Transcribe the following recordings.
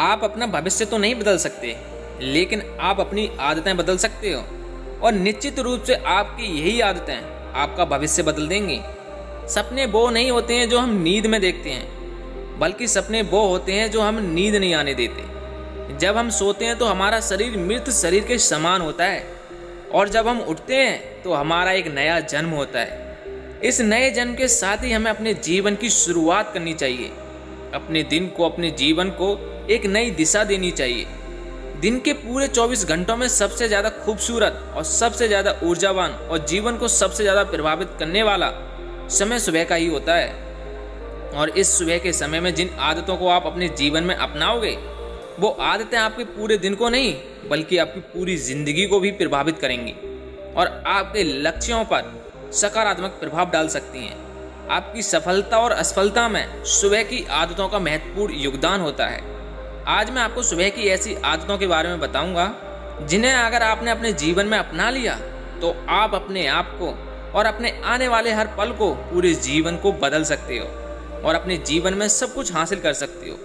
आप अपना भविष्य तो नहीं बदल सकते, लेकिन आप अपनी आदतें बदल सकते हो। और निश्चित रूप से आपकी यही आदतें आपका भविष्य बदल देंगी। सपने वो नहीं होते हैं जो हम नींद में देखते हैं, बल्कि सपने वो होते हैं जो हम नींद नहीं आने देते। जब हम सोते हैं तो हमारा शरीर मृत शरीर के समान होता है, और जब हम उठते हैं तो हमारा एक नया जन्म होता है। इस नए जन्म के साथ ही हमें अपने जीवन की शुरुआत करनी चाहिए। अपने दिन को, अपने जीवन को एक नई दिशा देनी चाहिए। दिन के पूरे 24 घंटों में सबसे ज़्यादा खूबसूरत और सबसे ज़्यादा ऊर्जावान और जीवन को सबसे ज़्यादा प्रभावित करने वाला समय सुबह का ही होता है। और इस सुबह के समय में जिन आदतों को आप अपने जीवन में अपनाओगे, वो आदतें आपके पूरे दिन को नहीं बल्कि आपकी पूरी जिंदगी को भी प्रभावित करेंगी और आपके लक्ष्यों पर सकारात्मक प्रभाव डाल सकती हैं। आपकी सफलता और असफलता में सुबह की आदतों का महत्वपूर्ण योगदान होता है। आज मैं आपको सुबह की ऐसी आदतों के बारे में बताऊंगा जिन्हें अगर आपने अपने जीवन में अपना लिया तो आप अपने आप को और अपने आने वाले हर पल को, पूरे जीवन को बदल सकते हो और अपने जीवन में सब कुछ हासिल कर सकते हो।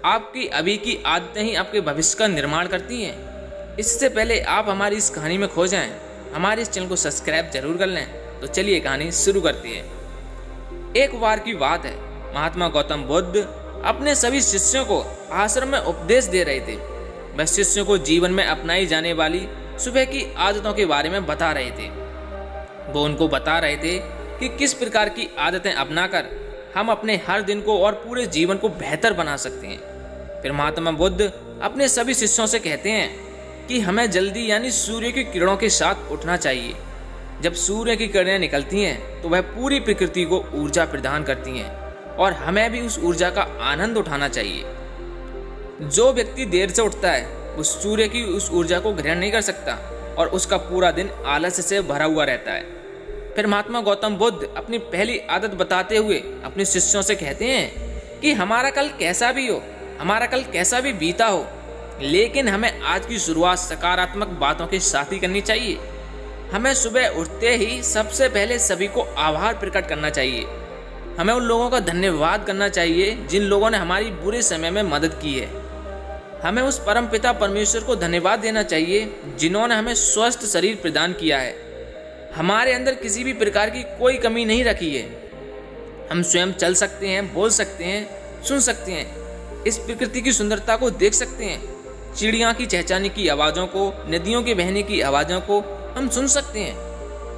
आपकी अभी की आदतें ही आपके भविष्य का निर्माण करती हैं। इससे पहले आप हमारी इस कहानी में खो जाएं, हमारे इस चैनल को सब्सक्राइब जरूर कर लें। तो चलिए कहानी शुरू करते हैं। एक बार की बात है, महात्मा गौतम बुद्ध अपने सभी शिष्यों को आश्रम में उपदेश दे रहे थे। वह शिष्यों को जीवन में अपनाई जाने वाली सुबह की आदतों के बारे में बता रहे थे। वो उनको बता रहे थे कि किस प्रकार की आदतें अपनाकर हम अपने हर दिन को और पूरे जीवन को बेहतर बना सकते हैं। फिर महात्मा बुद्ध अपने सभी शिष्यों से कहते हैं कि हमें जल्दी यानी सूर्य की किरणों के साथ उठना चाहिए। जब सूर्य की किरणें निकलती हैं तो वह पूरी प्रकृति को ऊर्जा प्रदान करती हैं और हमें भी उस ऊर्जा का आनंद उठाना चाहिए। जो व्यक्ति देर से उठता है वो सूर्य की उस ऊर्जा को ग्रहण नहीं कर सकता और उसका पूरा दिन आलस्य से भरा हुआ रहता है। फिर महात्मा गौतम बुद्ध अपनी पहली आदत बताते हुए अपने शिष्यों से कहते हैं कि हमारा कल कैसा भी हो, हमारा कल कैसा भी बीता हो, लेकिन हमें आज की शुरुआत सकारात्मक बातों के साथ ही करनी चाहिए। हमें सुबह उठते ही सबसे पहले सभी को आभार प्रकट करना चाहिए। हमें उन लोगों का धन्यवाद करना चाहिए जिन लोगों ने हमारी बुरे समय में मदद की है। हमें उस परम पिता परमेश्वर को धन्यवाद देना चाहिए जिन्होंने हमें स्वस्थ शरीर प्रदान किया है। हमारे अंदर किसी भी प्रकार की कोई कमी नहीं रखी है। हम स्वयं चल सकते हैं, बोल सकते हैं, सुन सकते हैं, इस प्रकृति की सुंदरता को देख सकते हैं। चिड़िया की चहचहाने की आवाज़ों को, नदियों के बहने की आवाज़ों को हम सुन सकते हैं,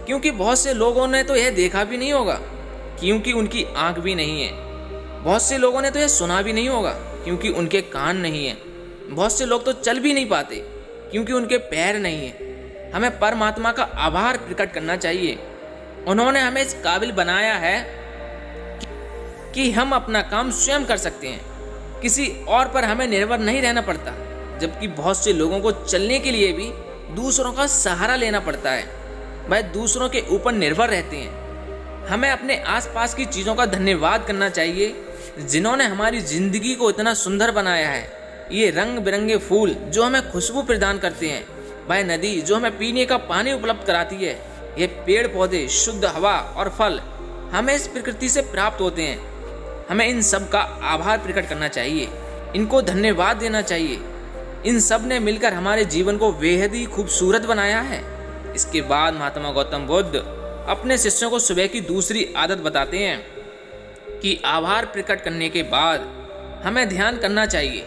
क्योंकि बहुत से लोगों ने तो यह देखा भी नहीं होगा क्योंकि उनकी आंख भी नहीं है। बहुत से लोगों ने तो यह सुना भी नहीं होगा क्योंकि उनके कान नहीं है। बहुत से लोग तो चल भी नहीं पाते क्योंकि उनके पैर नहीं है। हमें परमात्मा का आभार प्रकट करना चाहिए। उन्होंने हमें इस काबिल बनाया है कि हम अपना काम स्वयं कर सकते हैं। किसी और पर हमें निर्भर नहीं रहना पड़ता, जबकि बहुत से लोगों को चलने के लिए भी दूसरों का सहारा लेना पड़ता है। वह दूसरों के ऊपर निर्भर रहते हैं। हमें अपने आसपास की चीज़ों का धन्यवाद करना चाहिए जिन्होंने हमारी ज़िंदगी को इतना सुंदर बनाया है। ये रंग बिरंगे फूल जो हमें खुशबू प्रदान करते हैं, वह नदी जो हमें पीने का पानी उपलब्ध कराती है, ये पेड़ पौधे, शुद्ध हवा और फल हमें इस प्रकृति से प्राप्त होते हैं। हमें इन सब का आभार प्रकट करना चाहिए, इनको धन्यवाद देना चाहिए। इन सब ने मिलकर हमारे जीवन को बेहद ही खूबसूरत बनाया है। इसके बाद महात्मा गौतम बुद्ध अपने शिष्यों को सुबह की दूसरी आदत बताते हैं कि आभार प्रकट करने के बाद हमें ध्यान करना चाहिए।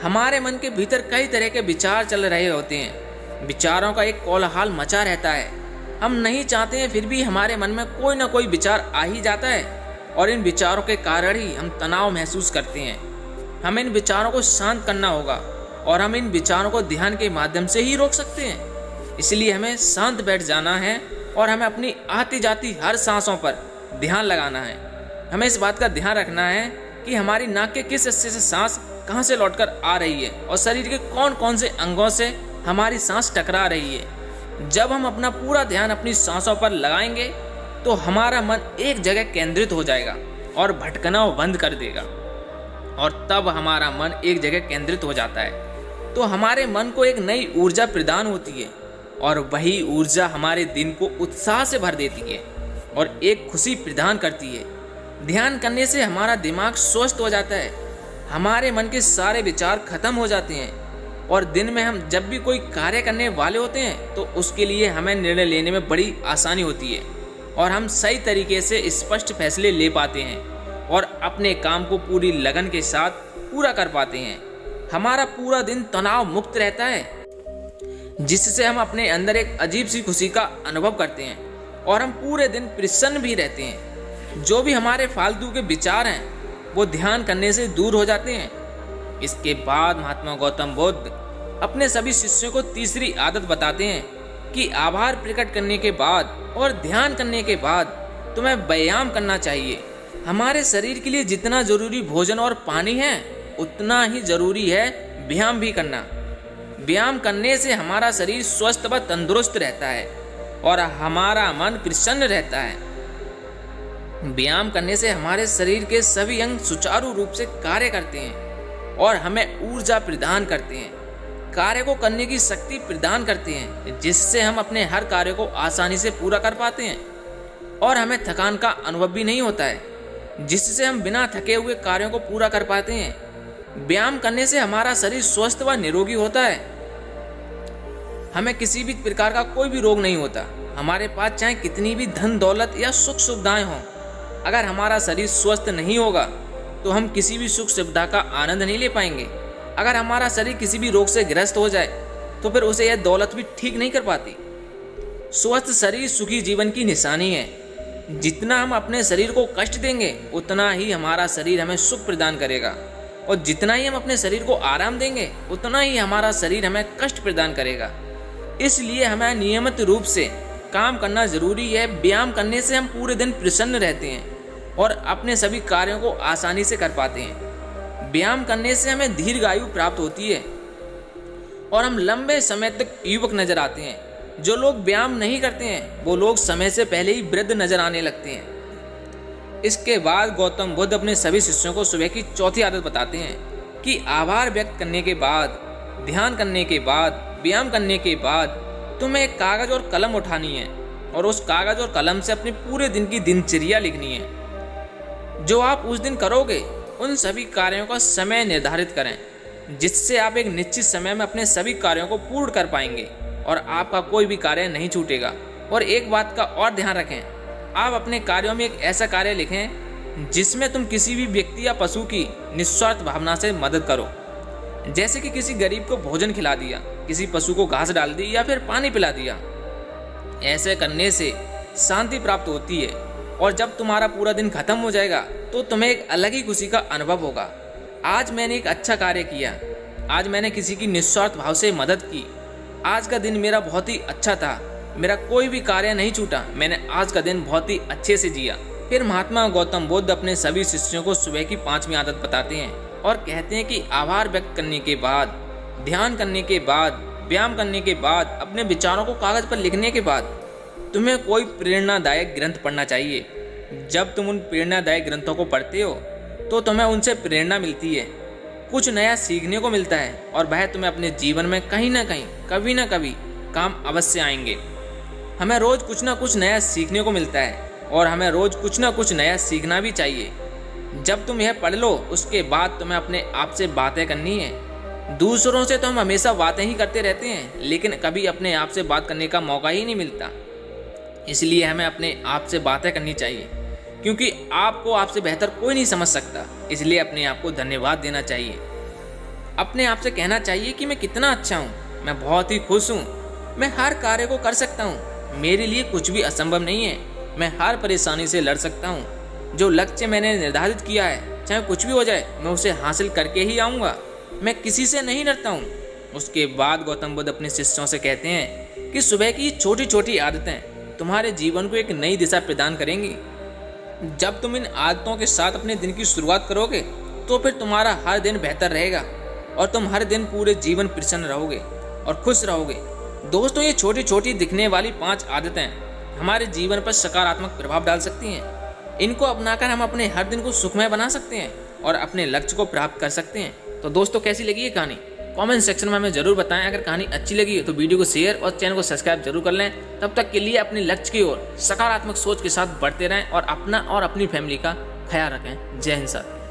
हमारे मन के भीतर कई तरह के विचार चल रहे होते हैं। विचारों का एक कोलाहल मचा रहता है। हम नहीं चाहते हैं फिर भी हमारे मन में कोई ना कोई विचार आ ही जाता है और इन विचारों के कारण ही हम तनाव महसूस करते हैं। हमें इन विचारों को शांत करना होगा और हम इन विचारों को ध्यान के माध्यम से ही रोक सकते हैं। इसलिए हमें शांत बैठ जाना है और हमें अपनी आती जाती हर सांसों पर ध्यान लगाना है। हमें इस बात का ध्यान रखना है कि हमारी नाक के किस हिस्से से सांस कहाँ से लौटकर आ रही है और शरीर के कौन कौन से अंगों से हमारी सांस टकरा रही है। जब हम अपना पूरा ध्यान अपनी सांसों पर लगाएंगे तो हमारा मन एक जगह केंद्रित हो जाएगा और भटकना बंद कर देगा। और तब हमारा मन एक जगह केंद्रित हो जाता है तो हमारे मन को एक नई ऊर्जा प्रदान होती है और वही ऊर्जा हमारे दिन को उत्साह से भर देती है और एक खुशी प्रदान करती है। ध्यान करने से हमारा दिमाग स्वस्थ हो जाता है, हमारे मन के सारे विचार खत्म हो जाते हैं और दिन में हम जब भी कोई कार्य करने वाले होते हैं तो उसके लिए हमें निर्णय लेने में बड़ी आसानी होती है और हम सही तरीके से स्पष्ट फैसले ले पाते हैं और अपने काम को पूरी लगन के साथ पूरा कर पाते हैं। हमारा पूरा दिन तनाव मुक्त रहता है, जिससे हम अपने अंदर एक अजीब सी खुशी का अनुभव करते हैं और हम पूरे दिन प्रसन्न भी रहते हैं। जो भी हमारे फालतू के विचार हैं वो ध्यान करने से दूर हो जाते हैं। इसके बाद महात्मा गौतम बुद्ध अपने सभी शिष्यों को तीसरी आदत बताते हैं कि आभार प्रकट करने के बाद और ध्यान करने के बाद तुम्हें व्यायाम करना चाहिए। हमारे शरीर के लिए जितना जरूरी भोजन और पानी है उतना ही जरूरी है व्यायाम भी करना। व्यायाम करने से हमारा शरीर स्वस्थ व तंदुरुस्त रहता है और हमारा मन प्रसन्न रहता है। व्यायाम करने से हमारे शरीर के सभी अंग सुचारू रूप से कार्य करते हैं और हमें ऊर्जा प्रदान करते हैं, कार्य को करने की शक्ति प्रदान करते हैं, जिससे हम अपने हर कार्य को आसानी से पूरा कर पाते हैं और हमें थकान का अनुभव भी नहीं होता है, जिससे हम बिना थके हुए कार्यों को पूरा कर पाते हैं। व्यायाम करने से हमारा शरीर स्वस्थ व निरोगी होता है। हमें किसी भी प्रकार का कोई भी रोग नहीं होता। हमारे पास चाहे कितनी भी धन दौलत या सुख सुविधाएं हों, अगर हमारा शरीर स्वस्थ नहीं होगा तो हम किसी भी सुख सुविधा का आनंद नहीं ले पाएंगे। अगर हमारा शरीर किसी भी रोग से ग्रस्त हो जाए तो फिर उसे यह दौलत भी ठीक नहीं कर पाती। स्वस्थ शरीर सुखी जीवन की निशानी है। जितना हम अपने शरीर को कष्ट देंगे उतना ही हमारा शरीर हमें सुख प्रदान करेगा और जितना ही हम अपने शरीर को आराम देंगे उतना ही हमारा शरीर हमें कष्ट प्रदान करेगा। इसलिए हमें नियमित रूप से काम करना जरूरी है। व्यायाम करने से हम पूरे दिन प्रसन्न रहते हैं और अपने सभी कार्यों को आसानी से कर पाते हैं। व्यायाम करने से हमें दीर्घायु प्राप्त होती है और हम लंबे समय तक युवक नजर आते हैं। जो लोग व्यायाम नहीं करते हैं वो लोग समय से पहले ही वृद्ध नजर आने लगते हैं। इसके बाद गौतम बुद्ध अपने सभी शिष्यों को सुबह की चौथी आदत बताते हैं कि आभार व्यक्त करने के बाद, ध्यान करने के बाद, व्यायाम करने के बाद तुम्हें एक कागज और कलम उठानी है और उस कागज और कलम से अपने पूरे दिन की दिनचर्या लिखनी है। जो आप उस दिन करोगे उन सभी कार्यों का समय निर्धारित करें, जिससे आप एक निश्चित समय में अपने सभी कार्यों को पूर्ण कर पाएंगे और आपका कोई भी कार्य नहीं छूटेगा। और एक बात का और ध्यान रखें, आप अपने कार्यों में एक ऐसा कार्य लिखें जिसमें तुम किसी भी व्यक्ति या पशु की निस्वार्थ भावना से मदद करो। जैसे कि किसी गरीब को भोजन खिला दिया, किसी पशु को घास डाल दी या फिर पानी पिला दिया। ऐसे करने से शांति प्राप्त होती है और जब तुम्हारा पूरा दिन खत्म हो जाएगा तो तुम्हें एक अलग ही खुशी का अनुभव होगा। आज मैंने एक अच्छा कार्य किया, आज मैंने किसी की निस्वार्थ भाव से मदद की, आज का दिन मेरा बहुत ही अच्छा था, मेरा कोई भी कार्य नहीं छूटा, मैंने आज का दिन बहुत ही अच्छे से जिया। फिर महात्मा गौतम बुद्ध अपने सभी शिष्यों को सुबह की 5वीं आदत बताते हैं और कहते हैं कि आभार व्यक्त करने के बाद, ध्यान करने के बाद, व्यायाम करने के बाद, अपने विचारों को कागज पर लिखने के बाद तुम्हें कोई प्रेरणादायक ग्रंथ पढ़ना चाहिए। जब तुम उन प्रेरणादायक ग्रंथों को पढ़ते हो तो तुम्हें उनसे प्रेरणा मिलती है, कुछ नया सीखने को मिलता है और वह तुम्हें अपने जीवन में कहीं ना कहीं, कभी ना कभी काम अवश्य आएंगे। हमें रोज कुछ ना कुछ नया सीखने को मिलता है और हमें रोज कुछ ना कुछ नया सीखना भी चाहिए। जब तुम यह पढ़ लो उसके बाद तुम्हें अपने आप से बातें करनी है। दूसरों से तो हम हमेशा बातें ही करते रहते हैं, लेकिन कभी अपने आप से बात करने का मौका ही नहीं मिलता। इसलिए हमें अपने आप से बातें करनी चाहिए, क्योंकि आपको आपसे बेहतर कोई नहीं समझ सकता। इसलिए अपने आप को धन्यवाद देना चाहिए। अपने आप से कहना चाहिए कि मैं कितना अच्छा हूँ, मैं बहुत ही खुश हूँ, मैं हर कार्य को कर सकता हूँ, मेरे लिए कुछ भी असंभव नहीं है, मैं हर परेशानी से लड़ सकता हूँ। जो लक्ष्य मैंने निर्धारित किया है, चाहे कुछ भी हो जाए, मैं उसे हासिल करके ही आऊँगा, मैं किसी से नहीं डरता हूँ। उसके बाद गौतम बुद्ध अपने शिष्यों से कहते हैं कि सुबह की छोटी छोटी आदतें तुम्हारे जीवन को एक नई दिशा प्रदान करेंगी। जब तुम इन आदतों के साथ अपने दिन की शुरुआत करोगे तो फिर तुम्हारा हर दिन बेहतर रहेगा और तुम हर दिन पूरे जीवन प्रसन्न रहोगे और खुश रहोगे। दोस्तों, ये छोटी छोटी दिखने वाली 5 आदतें हमारे जीवन पर सकारात्मक प्रभाव डाल सकती हैं। इनको अपनाकर हम अपने हर दिन को सुखमय बना सकते हैं और अपने लक्ष्य को प्राप्त कर सकते हैं। तो दोस्तों, कैसी लगी ये कहानी? कमेंट सेक्शन में हमें जरूर बताएं। अगर कहानी अच्छी लगी तो वीडियो को शेयर और चैनल को सब्सक्राइब जरूर कर लें। तब तक के लिए अपने लक्ष्य की ओर सकारात्मक सोच के साथ बढ़ते रहें और अपना और अपनी फैमिली का ख्याल रखें। जय हिंद सर।